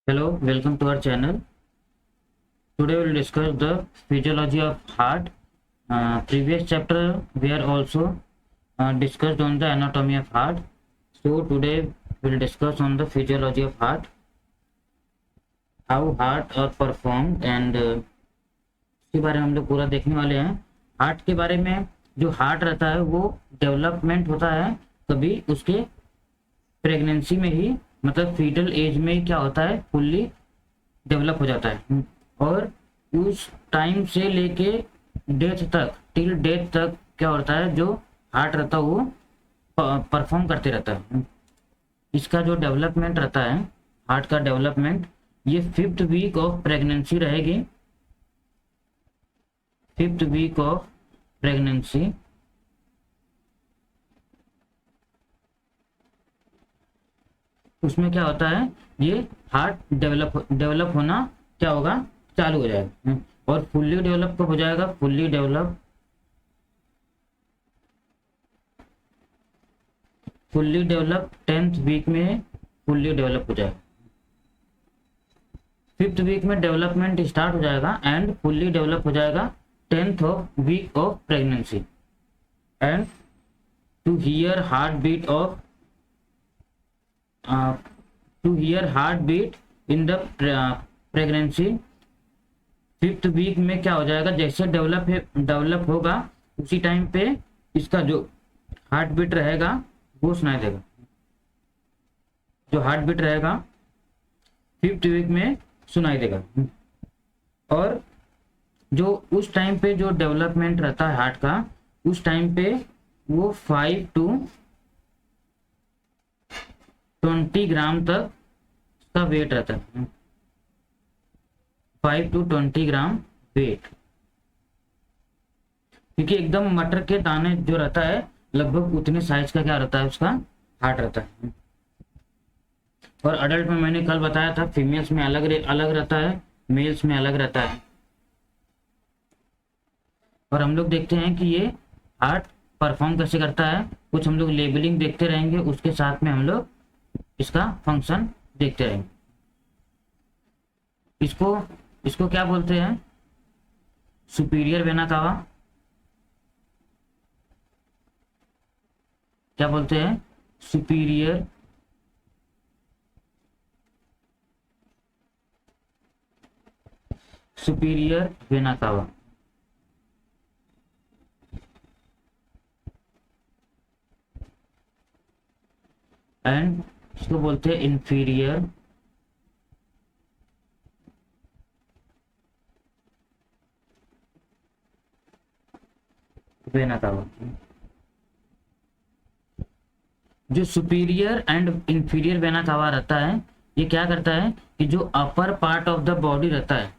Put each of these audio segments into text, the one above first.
Hello, welcome to our channel. Today we will discuss the physiology of heart. Previous chapter we are also discussed on the anatomy of heart. So today we will discuss on the physiology of heart, how heart are performed and इसके बारे में हम लोग पूरा देखने वाले हैं। Heart के बारे में, जो हार्ट रहता है वो डेवलपमेंट होता है कभी उसके प्रेगनेंसी में ही, मतलब फीटल एज में क्या होता है, फुल्ली डेवलप हो जाता है और उस टाइम से लेके डेथ तक, टिल डेथ तक क्या होता है, जो हार्ट रहता है वो परफॉर्म करते रहता है। इसका जो डेवलपमेंट रहता है, हार्ट का डेवलपमेंट, ये 5th वीक ऑफ प्रेगनेंसी रहेगी। 5th वीक ऑफ प्रेगनेंसी उसमें क्या होता है, ये हार्ट डेवलप होना क्या होगा, चालू हो जाएगा। और फुल्ली डेवलप कब हो जाएगा, फुल्ली डेवलप 10th वीक में फुल्ली डेवलप हो जाएगा। 5th वीक में डेवलपमेंट स्टार्ट हो जाएगा एंड फुल्ली डेवलप हो जाएगा 10th week of pregnancy. And to hear heart beat of in the pregnancy, 5th week में क्या हो जाएगा, जैसे डेवलप होगा उसी टाइम पे इसका जो हार्ट बीट रहेगा वो सुनाई देगा। जो हार्ट बीट रहेगा 5th वीक में सुनाई देगा। और जो उस टाइम पे जो डेवलपमेंट रहता है हार्ट का, उस टाइम पे वो 5 to 20 ग्राम तक का वेट रहता है। 5 to 20 ग्राम वेट, क्योंकि एकदम मटर के दाने जो रहता है लगभग उतने साइज का क्या रहता है, उसका हार्ट रहता है। और अडल्ट में मैंने कल बताया था, फीमेल्स में अलग रहता है, मेल्स में अलग रहता है। और हम लोग देखते हैं कि ये हार्ट परफॉर्म कैसे करता है। कुछ हम लोग लेबलिंग देखते रहेंगे, उसके साथ में हम लोग इसका फंक्शन देखते रहेंगे। इसको क्या बोलते हैं, सुपीरियर वेना कावा। क्या बोलते हैं, सुपीरियर वेना कावा। एंड इसको बोलते हैं इंफीरियर वेना कावा। जो सुपीरियर एंड इंफीरियर वेना कावा रहता है, ये क्या करता है कि जो अपर पार्ट ऑफ द बॉडी रहता है,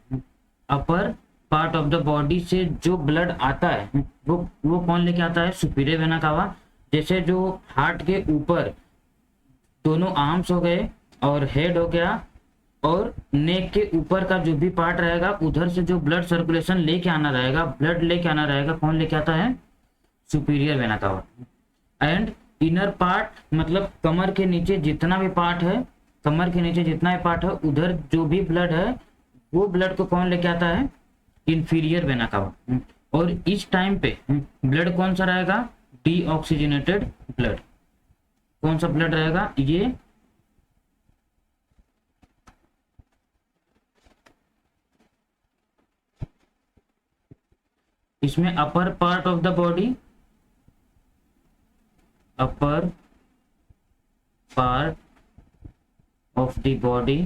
upper part of the body से जो ब्लड आता है वो कौन लेके आता है, सुपीरियर वेना कावा। जैसे जो हार्ट के ऊपर दोनों आर्म्स हो गए और हेड हो गया, और नेक के ऊपर का जो भी पार्ट रहेगा उधर से जो ब्लड सर्कुलेशन लेके आना रहेगा, ब्लड लेके आना रहेगा, कौन लेके आता है, सुपीरियर वेना कावा। एंड इनर पार्ट, मतलब कमर के नीचे जितना भी पार्ट है, कमर के नीचे जितना भी पार्ट है उधर जो भी ब्लड है वो ब्लड को कौन लेके आता है, इंफीरियर वेना कावा। और इस टाइम पे ब्लड कौन सा रहेगा, डीऑक्सीजनेटेड ब्लड। कौन सा ब्लड रहेगा, ये इसमें अपर part of the body, upper part of the body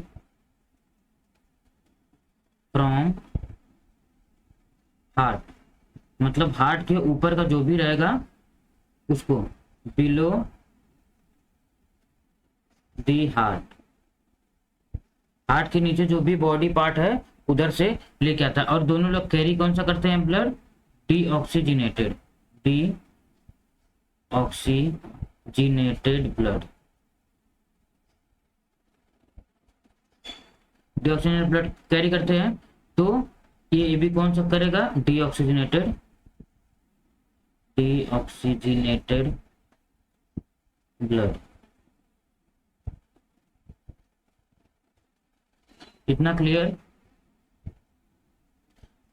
from heart, मतलब हार्ट के ऊपर का जो भी रहेगा उसको बिलो दी हार्ट, हार्ट के नीचे जो भी बॉडी पार्ट है उधर से लेके आता है। और दोनों लोग कैरी कौन सा करते हैं, blood deoxygenated blood. Deoxygenated blood carry करते हैं, तो ये भी कौन सा करेगा, डीऑक्सीजनेटेड ब्लड। इतना क्लियर?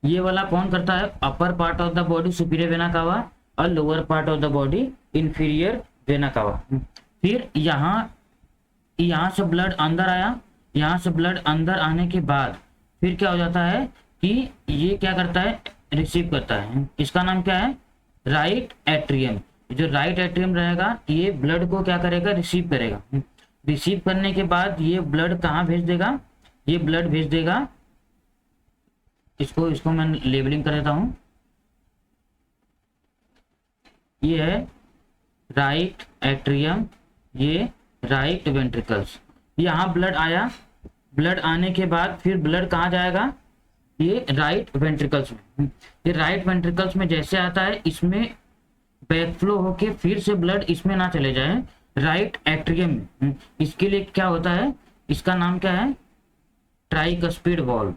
ये वाला कौन करता है? Upper part of the body superior vena cava और lower part of the body inferior vena cava. फिर यहाँ से ब्लड अंदर आया, यहाँ से ब्लड अंदर आने के बाद फिर क्या हो जाता है कि ये क्या करता है, रिसीव करता है। इसका नाम क्या है? Right atrium. जो राइट एट्रियम रहेगा ये ब्लड को क्या करेगा, रिसीव करेगा। रिसीव करने के बाद ये ब्लड कहाँ भेज देगा? ये ब्लड भेज देगा, इसको मैं लेबलिंग कर देता हूँ। ये है राइट एट्रियम, ये राइट वेंट्रिकल्स। यहाँ ब्लड आया, ब्लड आने के बाद फिर ब्लड कहाँ जाएगा? ये राइट वेंट्रिकल्स में। ये राइट वेंट्रिकल्स में जैसे आता है इसमें बैकफ्लो होके फिर से ब्लड इसमें ना चले जाए, राइट एट्रियम में। इसके लिए क्या होता है? इसका नाम क्या है? Tricuspid valve.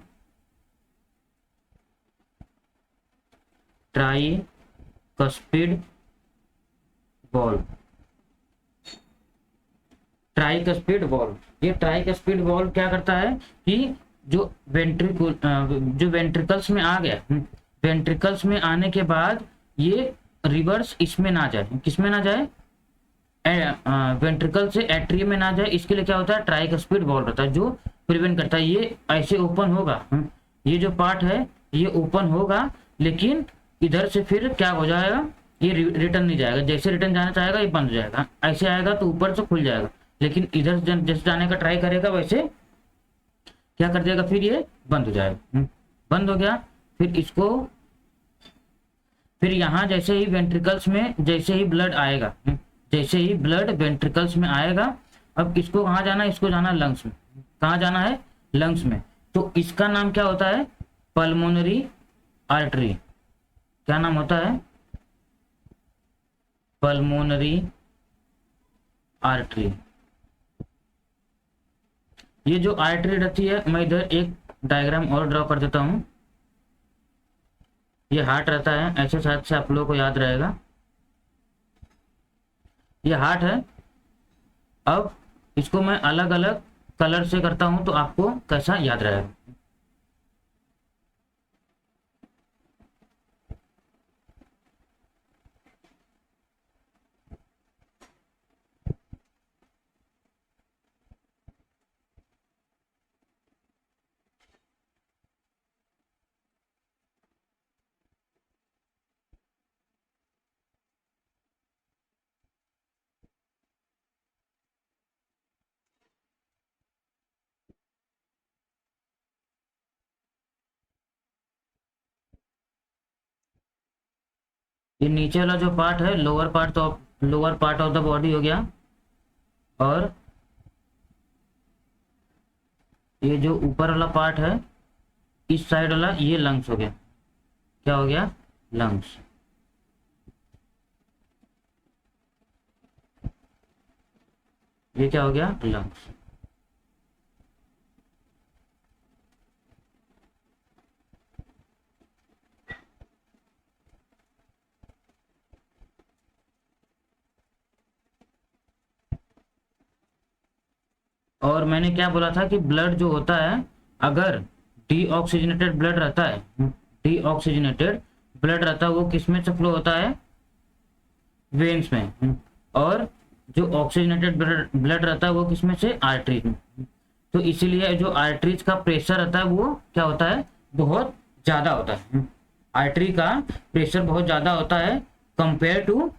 Tricuspid valve, tricuspid valve. ये ट्राइकस्पिड वॉल्व क्या करता है कि जो वेंट्रिकल्स में आ गया, वेंट्रिकल्स में आने के बाद ये रिवर्स इसमें ना जाए। किसमें ना जाए? वेंट्रिकल से एट्रियम में ना जाए। इसके लिए क्या होता है? ट्राइकस्पिड वॉल्व रहता है जो प्रिवेंट करता है। ये ऐसे ओपन होगा, ये जो पार्ट है ये ओपन होगा, लेकिन इधर से फिर क्या हो जाएगा, ये रिटर्न नहीं जाएगा। जैसे रिटर्न जाना चाहेगा ये बंद हो जाएगा, ऐसे आएगा तो ऊपर से खुल जाएगा, लेकिन इधर जैसे जाने का ट्राई करेगा वैसे क्या कर देगा, फिर ये बंद हो जाएगा। बंद हो गया, फिर इसको फिर यहाँ जैसे ही वेंट्रिकल्स में जैसे ही ब्लड आएगा, जैसे ही ब्लड वेंट्रिकल्स में आएगा, अब इसको कहाँ जाना है? इसको जाना लंग्स में। कहाँ जाना है? लंग्स में। तो इसका नाम क्या होता है? Pulmonary artery. क्या नाम होता है? Pulmonary artery. ये जो आर्टरी रहती है, मैं इधर एक डायग्राम और ड्रॉ कर देता हूं। ये हार्ट रहता है, ऐसे शायद से आप लोगों को याद रहेगा। ये हार्ट है। अब इसको मैं अलग अलग कलर से करता हूं तो आपको कैसा याद रहेगा। ये नीचे वाला जो पार्ट है lower part of the body हो गया, और ये जो ऊपर वाला पार्ट है इस साइड वाला ये लंग्स हो गया। क्या हो गया? लंग्स। ये क्या हो गया? लंग्स। और मैंने क्या बोला था कि ब्लड जो होता है, अगर डीऑक्सीजनेटेड ब्लड रहता है, डीऑक्सीजनेटेड ब्लड रहता है वो किस में से फ्लो होता है? वेन्स में। और जो ऑक्सीजनेटेड ब्लड रहता है वो किस में से? आर्टरीज में। तो इसीलिए जो आर्टरीज का प्रेशर रहता है वो क्या होता है? बहुत ज्यादा होता है। आर्टरी का प्रेशर बहुत ज्यादा होता है कंपेयर टू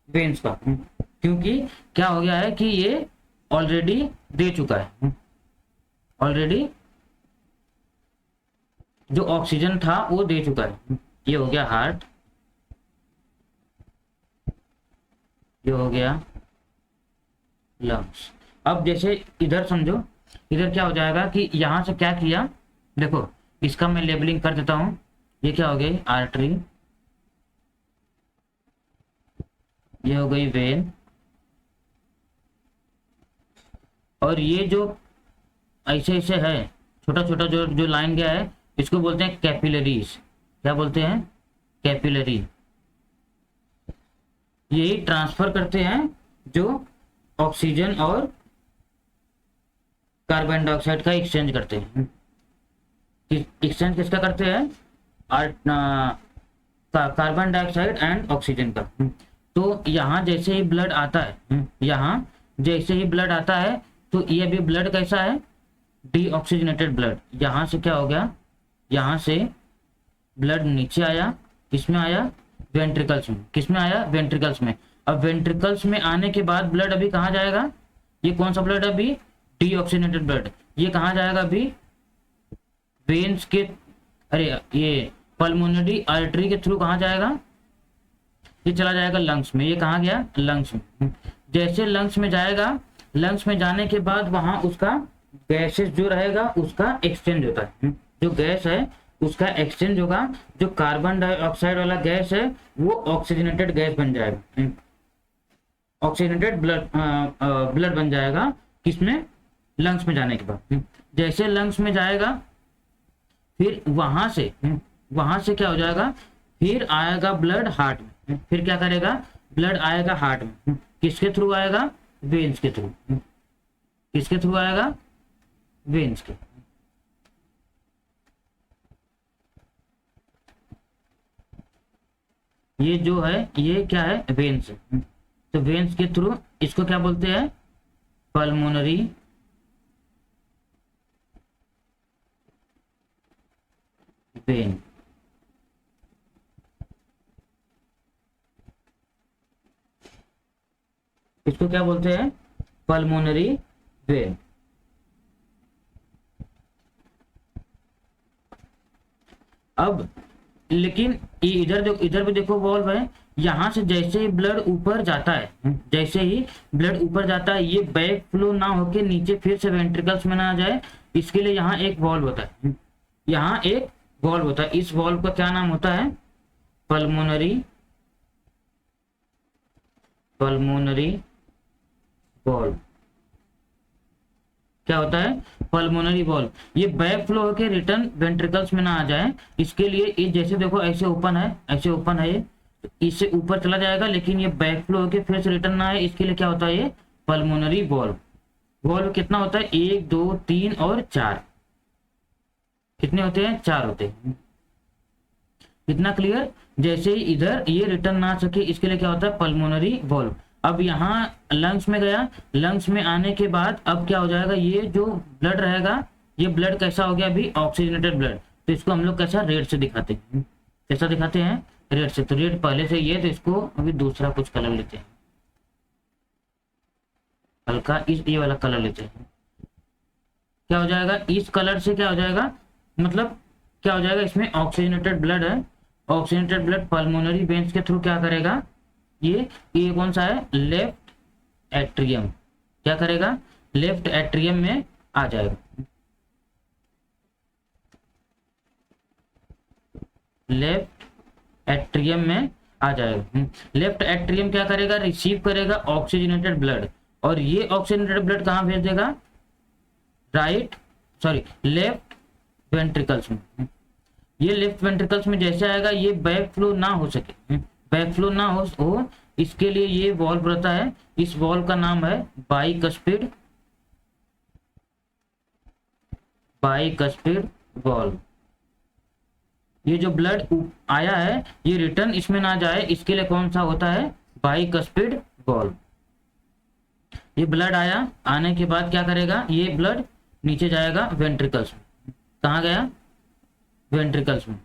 वेन्स का, क्योंकि क्या हो गया है कि ये ऑलरेडी दे चुका है, ऑलरेडी जो ऑक्सीजन था वो दे चुका है। ये हो गया हार्ट, ये हो गया लंग्स। अब जैसे इधर समझो, इधर क्या हो जाएगा कि यहां से क्या किया, देखो इसका मैं लेबलिंग कर देता हूं। ये क्या हो गई? आर्टरी, ये हो गई वेन, और ये जो ऐसे ऐसे है छोटा छोटा जो जो लाइन गया है इसको बोलते हैं कैपिलरीज। क्या बोलते हैं? कैपिलरी। यही ट्रांसफर करते हैं जो ऑक्सीजन और कार्बन डाइऑक्साइड का एक्सचेंज करते हैं। एक्सचेंज किसका करते हैं? कार्बन डाइऑक्साइड एंड ऑक्सीजन का। तो यहाँ जैसे ही ब्लड आता है, यहाँ जैसे ही ब्लड आता है तो ये भी ब्लड कैसा है? Deoxygenated blood. यहाँ से क्या हो गया? यहाँ से ब्लड नीचे आया, किसमें आया? वेंट्रिकल्स में। किसमें आया? वेंट्रिकल्स में। अब वेंट्रिकल्स में आने के बाद ब्लड अभी कहाँ जाएगा? ये कौन सा ब्लड? अभी डीऑक्सीजनेटेड ब्लड। ये कहाँ जाएगा अभी? वेन्स के, अरे ये पल्मोनरी आर्टरी के थ्रू कहाँ जाएगा? ये चला जाएगा लंग्स में। ये कहाँ गया? लंग्स में। जैसे लंग्स में जाएगा, लंग्स में जाने के बाद वहां उसका गैसेस जो रहेगा उसका एक्सचेंज होता है। जो गैस है उसका एक्सचेंज होगा। जो कार्बन डाइऑक्साइड वाला गैस है वो ऑक्सीजनेटेड गैस बन जाएगा, ऑक्सीजनेटेड ब्लड बन जाएगा। किसमें? लंग्स में जाने के बाद। जैसे लंग्स में जाएगा फिर वहां से क्या हो जाएगा? फिर आएगा ब्लड हार्ट में। फिर क्या करेगा? ब्लड आएगा हार्ट में। किसके थ्रू आएगा? वेन्स के थ्रू। किसके थ्रू आएगा? वेन्स के। ये जो है ये क्या है? वेन्स। तो वेन्स के थ्रू इसको क्या बोलते हैं? Pulmonary vein. इसको क्या बोलते हैं? Pulmonary vein. अब लेकिन इधर भी देखो वॉल्व है। यहां से जैसे ही ब्लड ऊपर जाता है, जैसे ही ब्लड ऊपर जाता है, ये बैक फ्लो ना होके नीचे फिर से वेंट्रिकल्स में ना आ जाए, इसके लिए यहाँ एक वॉल्व होता है। यहाँ एक वॉल्व होता है। इस वॉल्व का क्या नाम होता है? Pulmonary valve. क्या होता है? Pulmonary valve. ये बैक फ्लो होकर रिटर्न वेंट्रिकल्स में ना आ जाए, इसके लिए ये जैसे देखो ऐसे ओपन है, ऐसे ओपन है, ये तो इससे ऊपर चला जाएगा, लेकिन ये बैक फ्लो होकर फिर से रिटर्न ना आए, इसके लिए क्या होता है? ये पल्मोनरी वॉल्व। वॉल्व कितना होता है? 1 2 3 और 4। कितने होते हैं? 4 होते हैं। कितना क्लियर? जैसे ही इधर ये रिटर्न ना आ सके, इसके लिए क्या होता है? Pulmonary valve. अब यहाँ लंग्स में गया, लंग्स में आने के बाद अब क्या हो जाएगा? ये जो ब्लड रहेगा, ये ब्लड कैसा हो गया? अभी ऑक्सीजनेटेड ब्लड। तो इसको हम लोग कैसा? रेड से दिखाते हैं। कैसा दिखाते हैं? रेड से। तो रेड पहले से ये, तो इसको अभी दूसरा कुछ कलर लेते हैं, हल्का इस ये वाला कलर लेते हैं। क्या हो जाएगा? इस कलर से क्या हो जाएगा? मतलब क्या हो जाएगा? इसमें ऑक्सीजनेटेड ब्लड है। ऑक्सीजनेटेड ब्लड पल्मोनरी वेन्स के थ्रू क्या करेगा? ये कौन सा है? Left atrium. क्या करेगा? लेफ्ट एट्रियम में आ जाएगा। लेफ्ट एट्रियम में आ जाएगा। लेफ्ट एट्रियम क्या करेगा? रिसीव करेगा ऑक्सीजनेटेड ब्लड, और ये ऑक्सीजनेटेड ब्लड कहाँ भेज देगा? लेफ्ट वेंट्रिकल्स में। ये लेफ्ट वेंट्रिकल्स में जैसे आएगा, ये बैक फ्लो ना हो सके, बैक फ्लो ना हो इसके लिए ये वॉल्व रहता है। इस वॉल्व का नाम है बाइकस्पिड वॉल्व। ये जो ब्लड आया है ये रिटर्न इसमें ना जाए, इसके लिए कौन सा होता है? Bicuspid valve. ये ब्लड आया, आने के बाद क्या करेगा? ये ब्लड नीचे जाएगा वेंट्रिकल्स में। कहाँ गया? वेंट्रिकल्स में।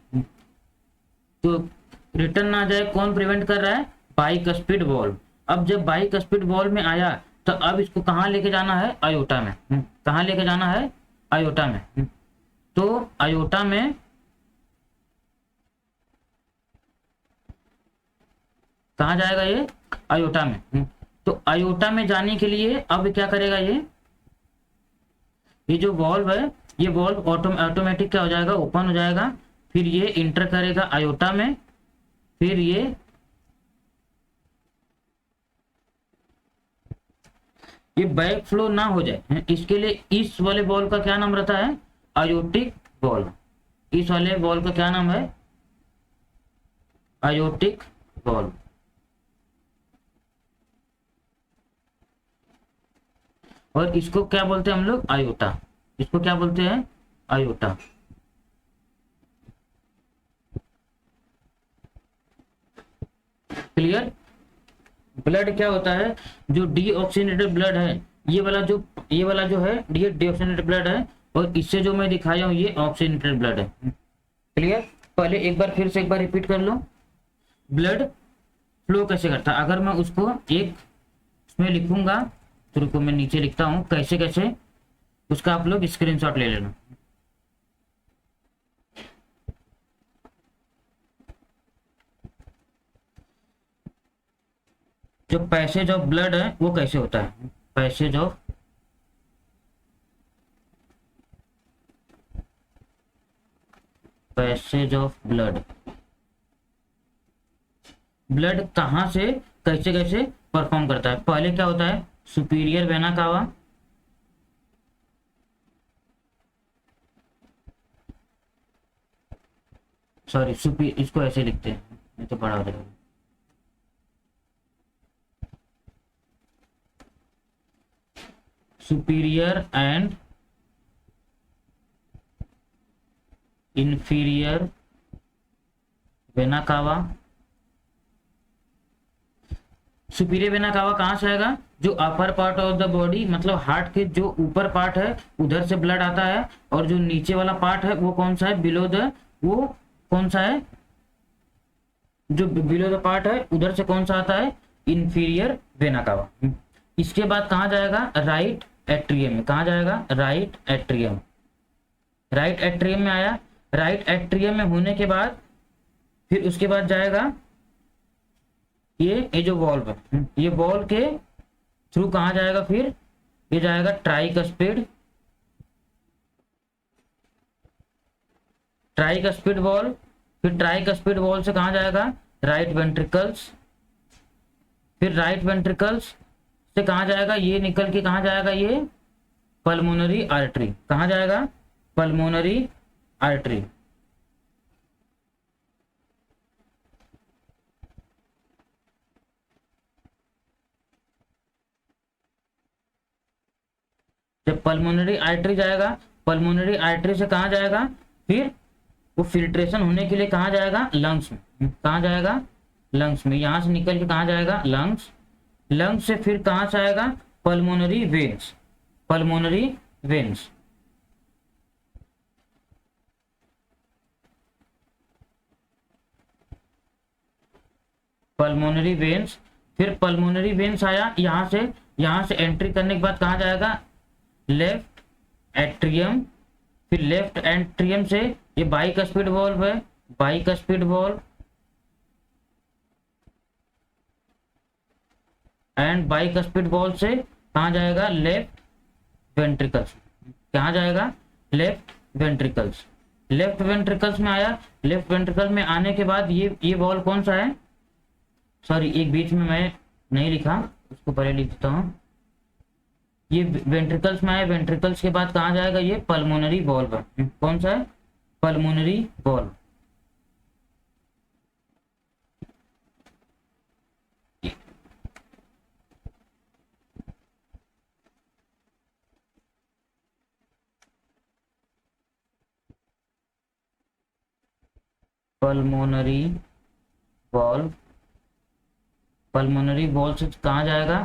तो रिटर्न ना जाए, कौन प्रिवेंट कर रहा है? Bicuspid valve. अब जब बाइकस्पिड वॉल्व में आया तो अब इसको कहाँ लेके जाना है? आयोटा में। कहाँ लेके जाना है? आयोटा में। तो आयोटा में कहाँ जाएगा? ये आयोटा में। तो आयोटा में जाने के लिए अब क्या करेगा? ये जो वॉल्व है, ये वॉल्व ऑटोमेटिक क्या हो जाएगा? ओपन हो जाएगा। फिर ये इंटर करेगा आयोटा में। फिर ये बैक फ्लो ना हो जाए, इसके लिए इस वाले वॉल्व का क्या नाम रहता है? Aortic valve. इस वाले वॉल्व का क्या नाम है? Aortic valve. और इसको क्या बोलते हैं हम लोग, आयोटा। इसको क्या बोलते हैं, आयोटा। क्लियर। ब्लड क्या होता है, जो डीऑक्सीनेटेड ब्लड है, ये वाला जो है ये डीऑक्सीनेटेड ब्लड है, और इससे जो मैं दिखाया हूँ ये ऑक्सीनेटेड ब्लड है। क्लियर। पहले एक बार फिर से एक बार रिपीट कर लो, ब्लड फ्लो कैसे करता है। अगर मैं उसको एक उसमें लिखूंगा, तो रुको मैं नीचे लिखता हूँ कैसे कैसे, उसका आप लोग स्क्रीनशॉट ले लेना। जो पैसेज ऑफ ब्लड है वो कैसे होता है, पैसेज ऑफ ब्लड, ब्लड कहाँ से कैसे कैसे परफॉर्म करता है। पहले क्या होता है, सुपीरियर वेना कावा, सॉरी सुपी, इसको ऐसे लिखते हैं, नहीं तो बड़ा हो जाएगा। सुपीरियर एंड इंफीरियर वेना कावा। सुपीरियर वेना कावा कहाँ से आएगा, जो अपर पार्ट ऑफ द बॉडी, मतलब हार्ट के जो ऊपर पार्ट है उधर से ब्लड आता है, और जो नीचे वाला पार्ट है वो कौन सा है, बिलो द, वो कौन सा है, जो बिलो द पार्ट है उधर से कौन सा आता है, इंफीरियर वेना कावा। इसके बाद कहाँ जाएगा, राइट एट्रियम में। कहाँ जाएगा, राइट एट्रियम। राइट एट्रियम में आया, राइट एट्रियम में होने के बाद फिर उसके बाद जाएगा ये जो वॉल्व है, ये वॉल्व के थ्रू कहाँ जाएगा, फिर ये जाएगा ट्राइकस्पिड, ट्राइकस्पिड वॉल्व। फिर ट्राइकस्पिड वॉल्व से कहाँ जाएगा, राइट वेंट्रिकल्स। फिर राइट वेंट्रिकल्स से कहाँ जाएगा, ये निकल के कहाँ जाएगा, ये पल्मोनरी आर्टरी। कहाँ जाएगा, पल्मोनरी आर्टरी। जब पल्मोनरी आर्टरी जाएगा, पल्मोनरी आर्टरी से कहाँ जाएगा, फिर वो फिल्ट्रेशन होने के लिए कहाँ जाएगा, लंग्स में। कहाँ जाएगा, लंग्स में। यहां से निकल के कहाँ जाएगा, लंग्स। लंग्स से फिर कहाँ से आएगा, pulmonary veins, pulmonary veins. Pulmonary veins, फिर पल्मोनरी वेन्स आया, यहां से एंट्री करने के बाद कहाँ जाएगा, लेफ्ट एट्रियम। फिर लेफ्ट एट्रियम से ये बाइकस्पिड वॉल्व है, bicuspid valve, and bicuspid valve से कहाँ जाएगा, लेफ्ट वेंट्रिकल्स। कहाँ जाएगा, लेफ्ट वेंट्रिकल्स। लेफ्ट वेंट्रिकल्स में आया, लेफ्ट वेंट्रिकल में आने के बाद ये वॉल्व कौन सा है, सॉरी एक बीच में मैं नहीं लिखा, उसको पहले लिख देता हूँ। ये वेंट्रिकल्स में आया, वेंट्रिकल्स के बाद कहाँ जाएगा, ये पल्मोनरी वॉल्व है। कौन सा है, pulmonary valve. Pulmonary valve, pulmonary valve से कहाँ जाएगा,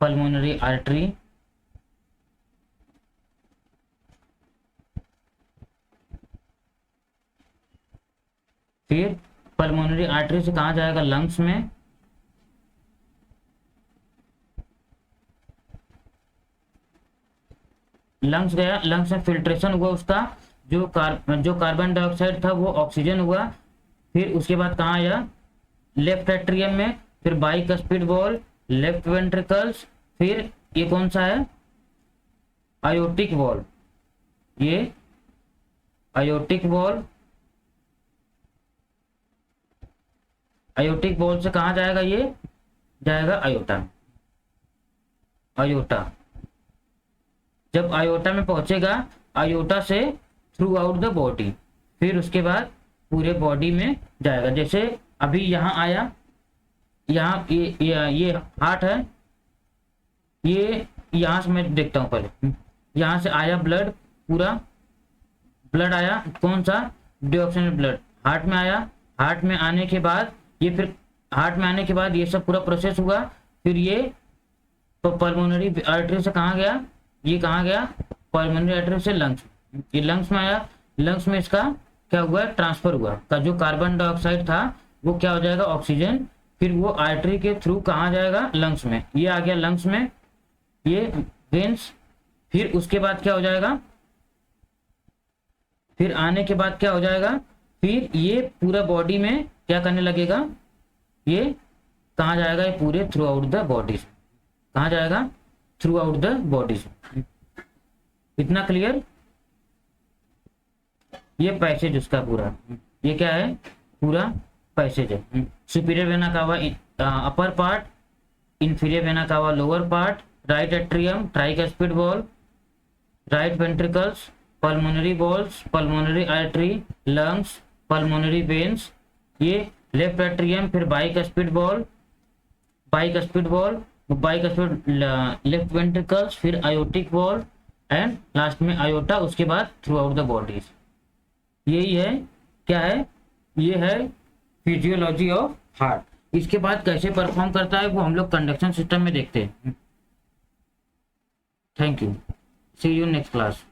पल्मोनरी आर्टरी। फिर पल्मोनरी आर्टरी से कहाँ जाएगा, लंग्स में। लंग्स गया, लंग्स में फिल्ट्रेशन हुआ उसका, जो कार्बन डाइऑक्साइड था वो ऑक्सीजन हुआ। फिर उसके बाद कहाँ आया, लेफ्ट एट्रियम में। फिर बाइकस्पिड वॉल्व, लेफ्ट वेंट्रिकल्स। फिर ये कौन सा है, आयोटिक वॉल्व, ये आयोटिक वॉल्व। आयोटिक वॉल्व से कहाँ जाएगा, ये जाएगा आयोटा। आयोटा, जब आयोटा में पहुंचेगा, आयोटा से थ्रू आउट द बॉडी, फिर उसके बाद पूरे बॉडी में जाएगा। जैसे अभी यहाँ आया, यहाँ ये हार्ट है, यहाँ से मैं देखता हूँ पहले, यहाँ से आया ब्लड, पूरा ब्लड आया, कौन सा, डिऑक्सीजनेटेड ब्लड हार्ट में आया। हार्ट में आने के बाद ये फिर हार्ट में आने के बाद ये सब पूरा प्रोसेस हुआ, फिर ये पल्मोनरी आर्टरी से कहाँ गया, ये कहाँ गया, पल्मोनरी आर्टरी से लंग्स, ये लंग्स में आया। लंग्स में इसका क्या हुआ, ट्रांसफर हुआ, का जो कार्बन डाइऑक्साइड था वो क्या हो जाएगा, ऑक्सीजन, फिर वो आर्टरी के थ्रू कहाँ जाएगा, लंग्स में, ये आ गया लंग्स में, ये वेन्स, फिर उसके बाद क्या हो जाएगा, फिर आने के बाद क्या हो जाएगा, फिर ये पूरा बॉडी में क्या करने लगेगा, ये कहाँ जाएगा, ये पूरे थ्रू आउट द बॉडी, कहाँ जाएगा, थ्रू आउट द बॉडी। इतना क्लियर, ये पैसेज उसका पूरा, ये क्या है, पूरा पैसेज है। सुपीरियर वेना कावा अपर पार्ट, इंफीरियर वेना कावा lower part, right atrium, tricuspid wall, right ventricles, pulmonary walls, pulmonary artery, lungs, pulmonary veins, ये लेफ्ट एट्रियम, फिर bicuspid valve, bicuspid valve, bicuspid left ventricles, फिर aortic wall and last में iota, उसके बाद through out the bodies. यही है, क्या है, ये है फिजियोलॉजी ऑफ हार्ट। इसके बाद कैसे परफॉर्म करता है वो हम लोग कंडक्शन सिस्टम में देखते हैं। Thank you, see you next class.